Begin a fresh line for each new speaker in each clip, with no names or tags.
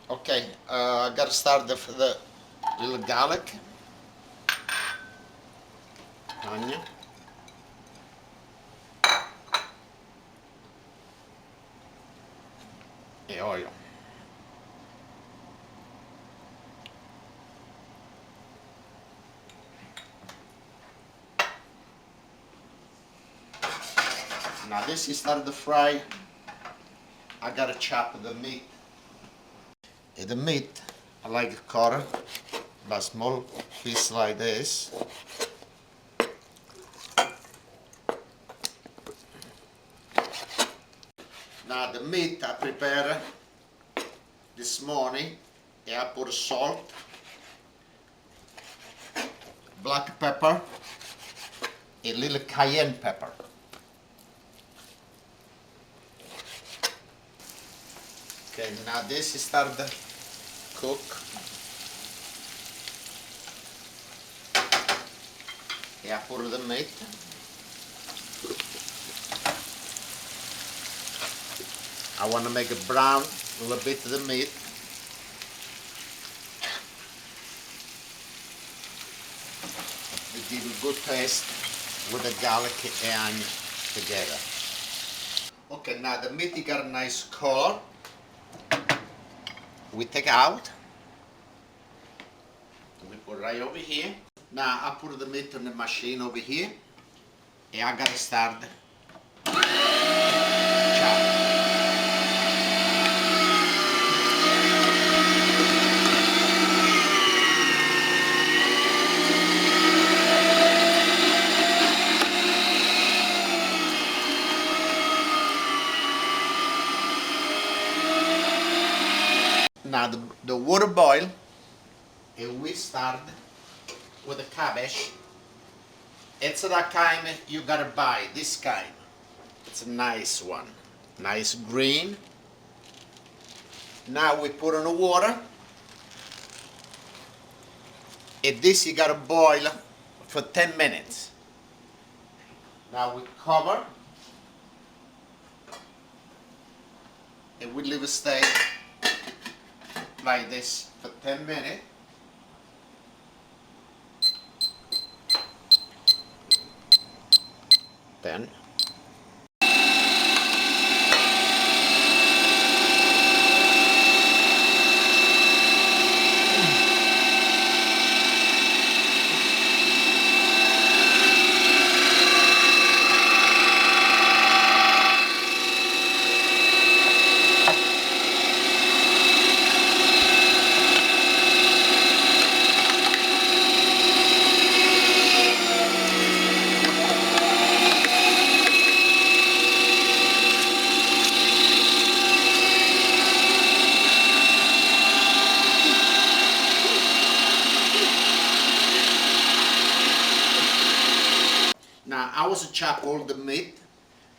Okay, I gotta start the little garlic, onion, and oil. Now this is started to fry. I gotta chop the meat. The meat, I like it cut, but small piece like this. Now the meat I prepared this morning. I put salt, black pepper, a little cayenne pepper. Okay, now this is start to cook. I put the meat. I want to make it brown a little bit of the meat. To give a good taste with the garlic and onion together. Okay, now the meat got a nice color. We take out. We put right over here. Now I put the meat on the machine over here. And I gotta start chop. Now the water boil, and we start with the cabbage. It's that kind you gotta buy, this kind. It's a nice one, nice green. Now we put on the water, and this you gotta boil for 10 minutes. Now we cover, and we leave it stay like this for 10 minutes. Then now I was chop all the meat.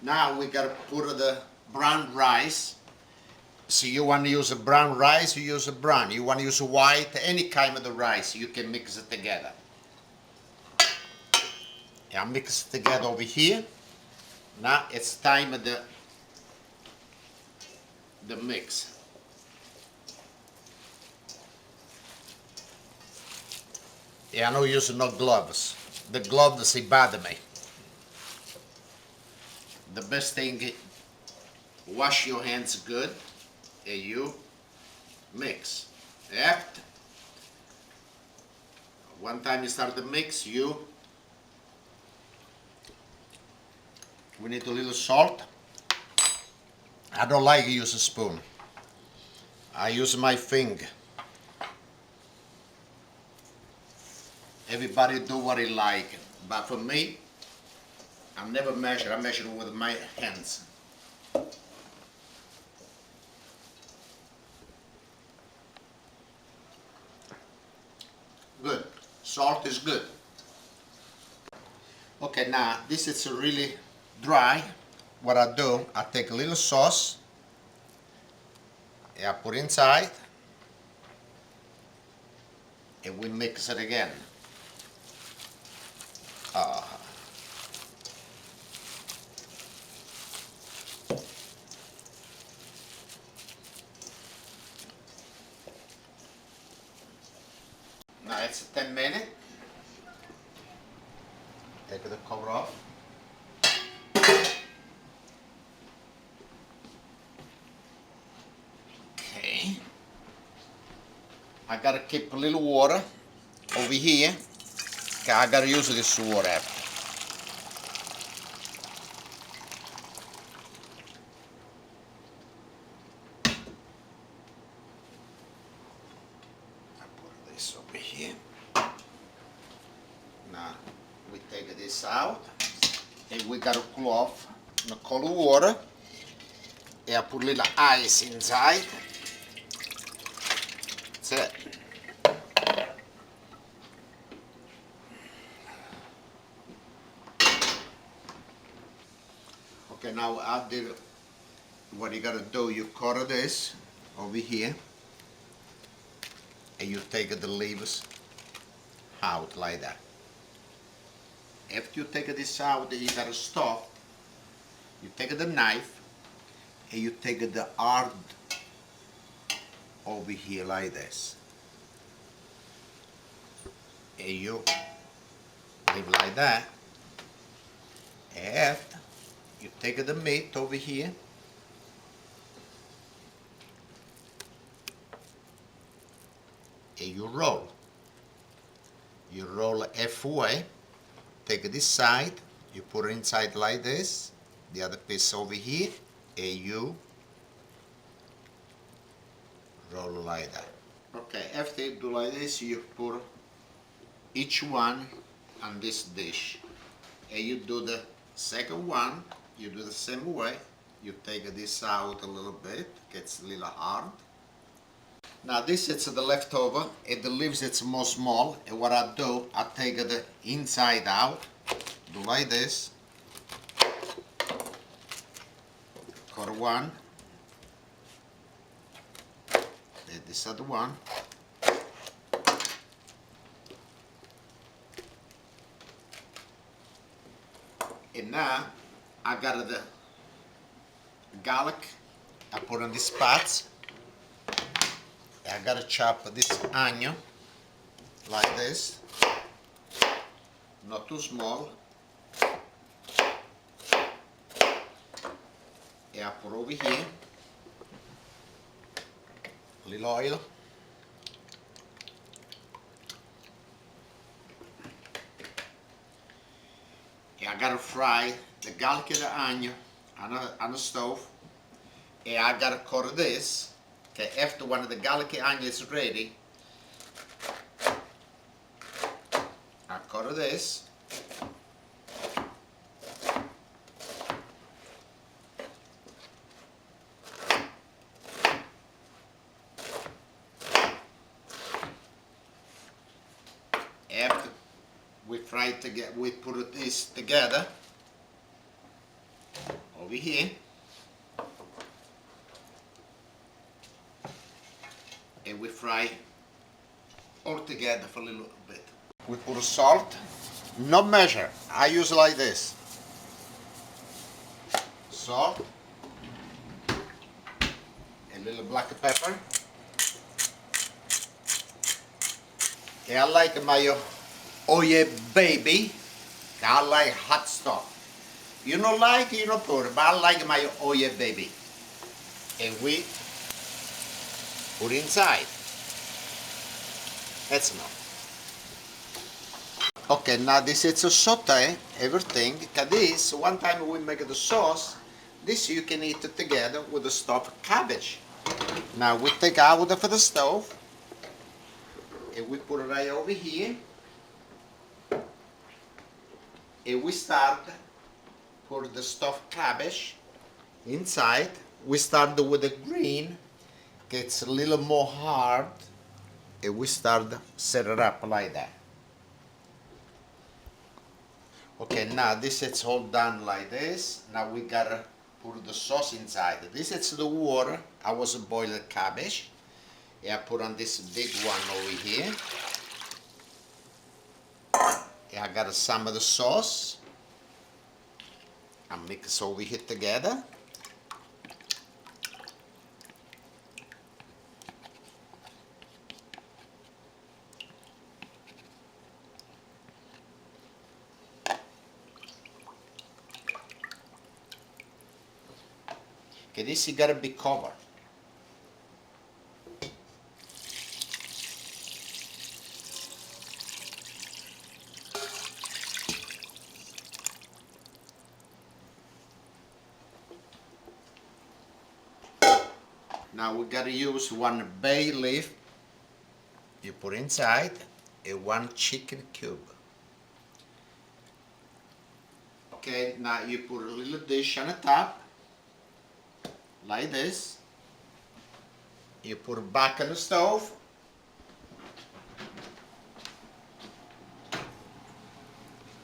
Now we gotta put the brown rice. So you want to use a brown rice, you use a brown. You want to use a white, any kind of the rice, you can mix it together. I mix it together over here. Now it's time of the mix. I'm not using no gloves. The gloves they bother me. The best thing, wash your hands good and you mix. After one time you start to mix, we need a little salt. I don't like to use a spoon. I use my finger. Everybody do what they like, but for me, I never measure. I measure with my hands. Good. Salt is good. Okay, now this is really dry. What I do, I take a little sauce. I put inside, and we mix it again. Now it's 10 minutes. Take the cover off. Okay. I gotta keep a little water over here. Okay, I gotta use this water after. This over here. Now we take this out and we got a cloth in the cold water and I put little ice inside. That's it. Okay, now I did what you gotta do. You cut this over here and you take the leaves out like that. After you take this out, you gotta stop. You take the knife and you take the hard over here like this. And you leave like that. After you take the meat over here and you roll. You roll halfway, take this side, you put it inside like this, the other piece over here, and you roll like that. Okay, after you do like this, you put each one on this dish. And you do the second one, you do the same way. You take this out a little bit, gets a little hard. Now this is the leftover, and the leaves it's more small, and what I do, I take the inside out, do like this, cut one, then this other one, and now I got the garlic, I put on these pots. I gotta chop this onion like this, not too small. And I put over here a little oil. And I gotta fry the garlic and the onion on the stove. And I gotta cut this. Okay, after one of the garlic and onion is ready, I cut this. After we fry it together, we put this together over here. And we fry all together for a little bit. We put salt, no measure. I use like this. Salt, a little black pepper. And I like my oye baby. I like hot stuff. You don't like, you don't put it, but I like my oye baby. And we put inside. That's enough. Okay, now this is a saute everything. Cause this, one time we make the sauce, this you can eat it together with the stuffed cabbage. Now we take out of the stove and we put it right over here. And we start put the stuffed cabbage inside. We start with the green. Gets a little more hard, and we start set it up like that. Okay, now this is all done like this. Now we gotta put the sauce inside. This is the water. I was boiling cabbage. And I put on this big one over here. And I got some of the sauce. I mix over here together. Okay, this you gotta be covered. Now we gotta use one bay leaf. You put inside and one chicken cube. Okay, now you put a little dish on the top, like this. You put it back on the stove.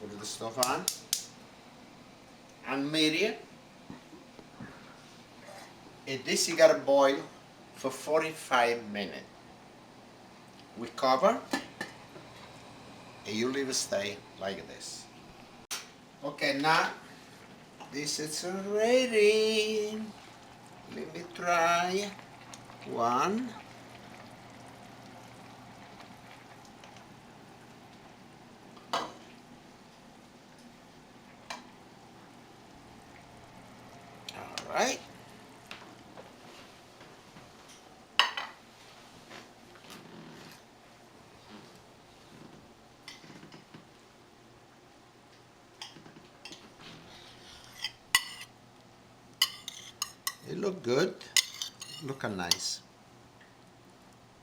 Put the stove on medium. And this you gotta boil for 45 minutes. We cover and you leave it stay like this. Okay, now this is ready. Let me try one. All right. It look good. Look nice.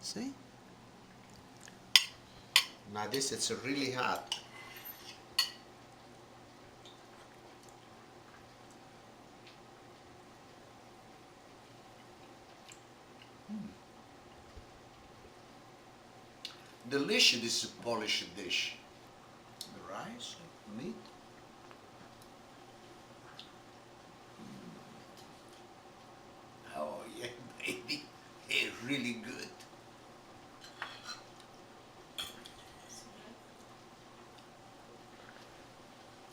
See? Now this it's really hot. Delicious, this Polish dish. The rice, meat. Oh yeah, baby, it's really